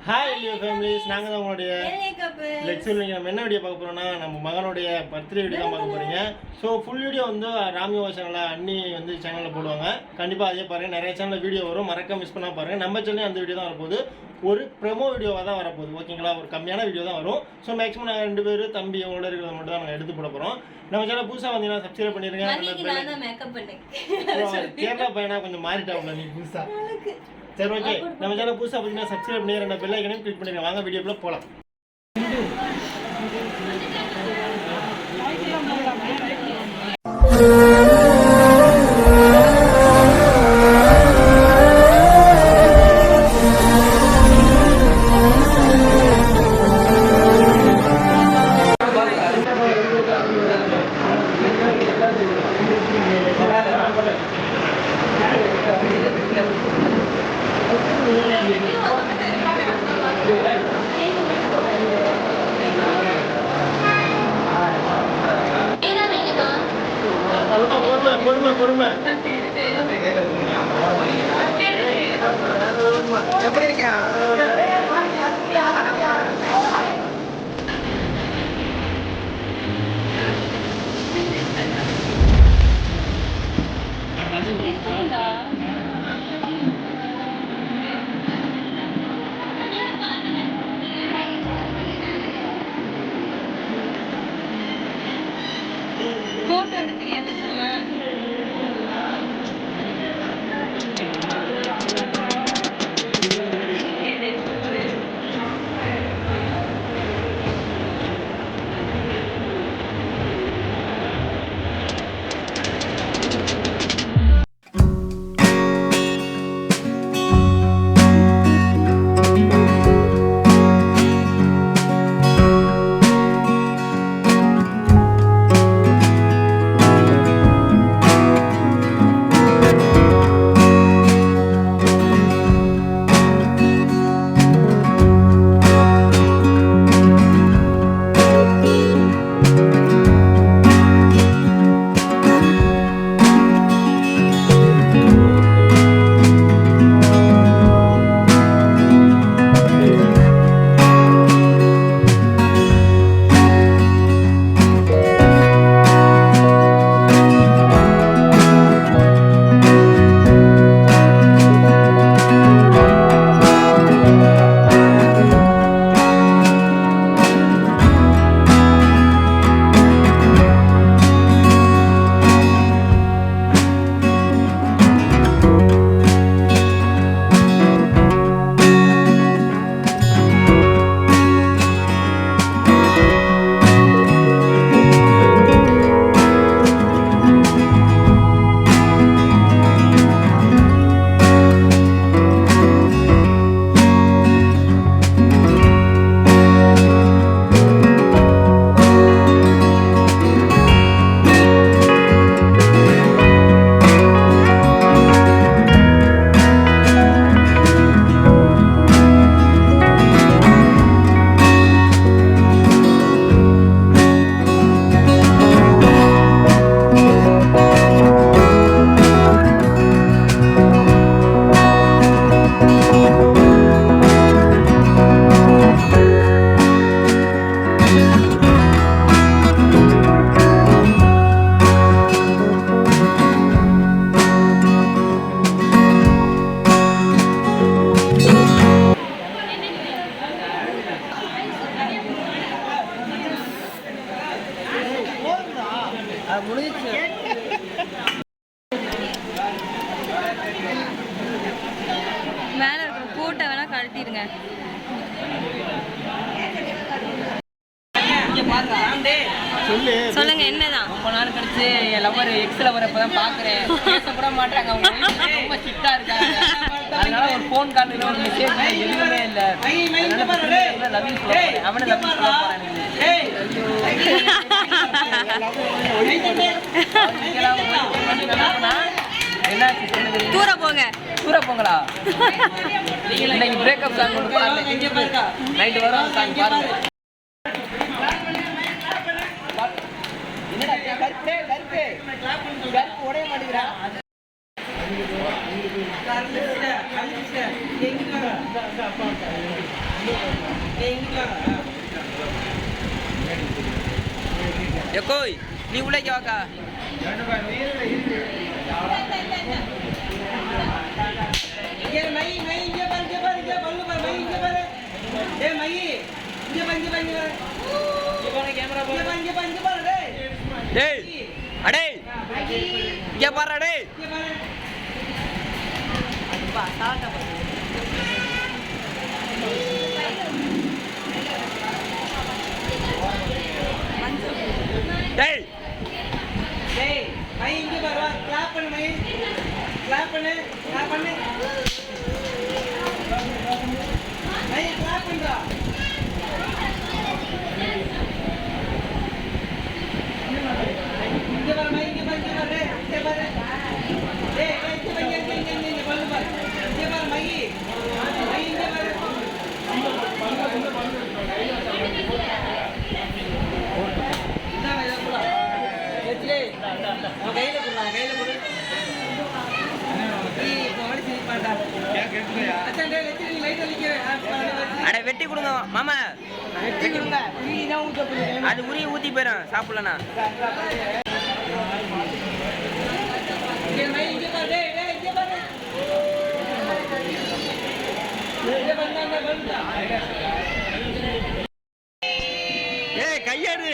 Hi Leo families, நாங்கள் தான் உங்களுடைய லெக்சர். நம்ம என்ன வீடியோ பார்க்க போகிறோம்னா, நம்ம மகனுடைய பர்த்டே வீடியோ தான் பார்க்க போகிறீங்க. ஸோ ஃபுல் வீடியோ வந்து ராமியோ சேனலில் அண்ணி வந்து சேனலில் போடுவாங்க. கண்டிப்பாக அதே பாருங்கள். நிறைய சேனலில் வீடியோ வரும், மறக்க மிஸ் பண்ணால் பாருங்கள். நம்ம சேனலே அந்த வீடியோ தான் வரப்போகுது. ஒரு ப்ரெமோ வீடியோவாக தான் வரப்போகுது, ஓகேங்களா? ஒரு கம்மியான வீடியோ தான் வரும். ஸோ மேக்ஸிமம் நாங்கள் 2 பேர் தம்பி அவங்களோட இருக்கிறத மட்டும் தான் நாங்கள் எடுத்து போட போகிறோம். நம்ம சேனல் புதுசாக வந்தீங்கன்னா சப்ஸ்கிரைப் பண்ணிடுங்க. கேரளா பையனா கொஞ்சம் மாறிட்டாப்ல நீ புதுசாக. சரி, ஓகே. நம்ம சேனல் புதுசாக பார்த்தீங்கன்னா சப்ஸ்கிரைப் பண்ணி 2 பெல் ஐக்கனையும் கிளிக் பண்ணிடுங்க. வாங்க வீடியோக்குள்ள போகலாம். பொறுமை எப்படி இருக்கா? போட்டோ எடுக்கிறீங்க சொல்லுங்க. மேல இருக்கிற கூட்டை வேணா கழட்டிடுங்க. சொல்லுங்க, என்னதான் ரொம்ப நாள் கழிச்சு என் லவர் எக்ஸ் லவர் இப்பதான் பாக்குறேன். பேச கூட மாட்டாங்க, அவங்க ரொம்ப சிட்டா இருக்காங்க. அதனால ஒரு போன் கால் இல்ல, ஒரு மெசேஜ் எதுவுமே இல்ல. லவ் யூ சொல்ல போறேன், அவனை லவ் யூ சொல்ல போறேன். தூர போங்க, தூர போங்களா? இன்னைக்கு பிரேக்கப் சாங் ஒன்று பாருங்க, நைட்டு வரும் சாங் பாருங்க. என்னடா கருப்பு உடைய மாட்டேங்கிறா? எக்கோய் நீ உள்ளே வாக்கா டேய் அடே இங்க பாரு டேய் அப்பா சால்ட்ட பாரு டேய் டேய் மை இங்க பாரு வா கிளாப் பண்ணு மை கிளாப் பண்ணு மை கிளாப் பண்ணுடா இங்க பாரு மை இங்க பாரு டேய் இங்க பாரு டேய் மை இங்க பண்ணு பாரு இங்க பாரு மை இங்க பாரு அட வெட்டி கொடுங்க மாமா வெட்டி கொடுங்க அது உரி ஊத்தி போயிடும் சாப்பிடலண்ணா ஏய் கையாடு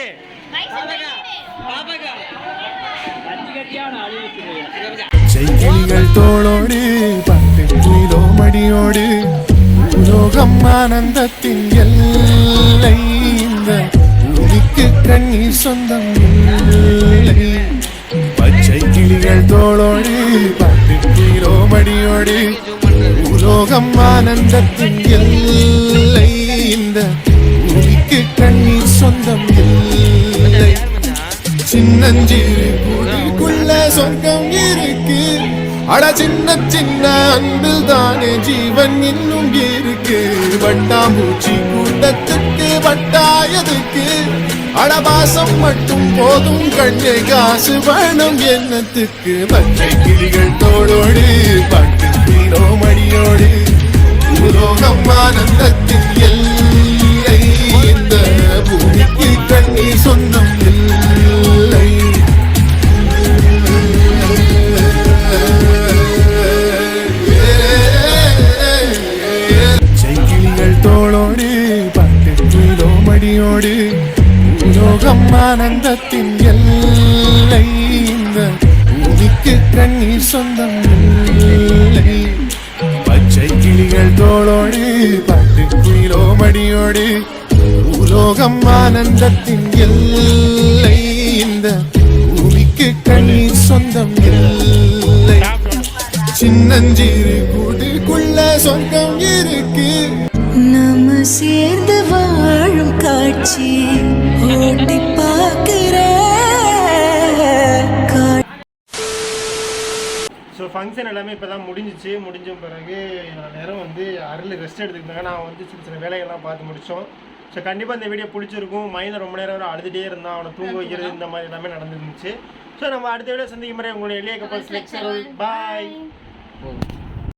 செய்கிகள் தோளோடு 10 கிலோ மடியோடு உலோகம் ஆனந்தத்தின் எல்லை இந்த பூமிக்கு கண்ணீர் சொந்தம் இல்லை பச்சை கிளிகள் தோளோடு 10 கிலோ மடியோடு உலோகம் ஆனந்தத்தின் எல்லை இந்த பூமிக்கு கண்ணீர் சொந்தம் இல்லை சின்னஞ்சிறு குடிக்குள்ள சொர்க்கம் இருக்கு அட சின்ன சின்ன அன்பில் தானே ஜீவன் இன்னும் இருக்கு வட்டாம்பூச்சி கூட்டத்துக்கு வட்டாயதுக்கு அடபாசம் மட்டும் போதும் கண்ணே காசு வேணும் எண்ணத்துக்கு பச்சை கிளிகள் தோளோடு 10 கிலோ மடியோடு உலோகம் ஆனந்தத்தின் எல்லை இந்த பூமிக்கு கண்ணீர் சொந்தம் இல்லை செய்கிளிகள் தோளோடு 10 கிலோ மடியோடு உலோகம் ஆனந்தத்தின் எல்லை இந்த பூமிக்கு கண்ணீர் சொந்தம் இல்லை பச்சை கிளிகள் தோளோடு 10 கிலோ மடியோடு உலோகம் ஆனந்தத்தின் எல்லை இந்த பூமிக்கு கண்ணீர் சொந்தம் இல்லை சின்னஞ்சிறு கூட்டுக்குள்ள சொர்க்கம் இருக்கு நம்ம சேர்ந்து வாழும் காட்சி ஓட்டி பார்க்கிற ஸோ ஃபங்க்ஷன் எல்லாமே இப்போ தான் முடிஞ்ச பிறகு நேரம் வந்து அருள் ரெஸ்ட் எடுத்துக்கிட்டாங்க. நான் வந்து சின்ன வேலைகள்லாம் பார்த்து முடித்தோம். ஸோ கண்டிப்பாக இந்த வீடியோ பிடிச்சிருக்கும். மைண்டில் ரொம்ப நேரம் அழுதுகிட்டே இருந்தான், அவனை தூங்க வைக்கிறது இந்த மாதிரி எல்லாமே நடந்துருந்துச்சு. ஸோ நம்ம அடுத்த வீடியோ சந்திக்கும் முறை உங்களுடைய எளிய கப்பல்ஸ் லெக்சர் பாய்.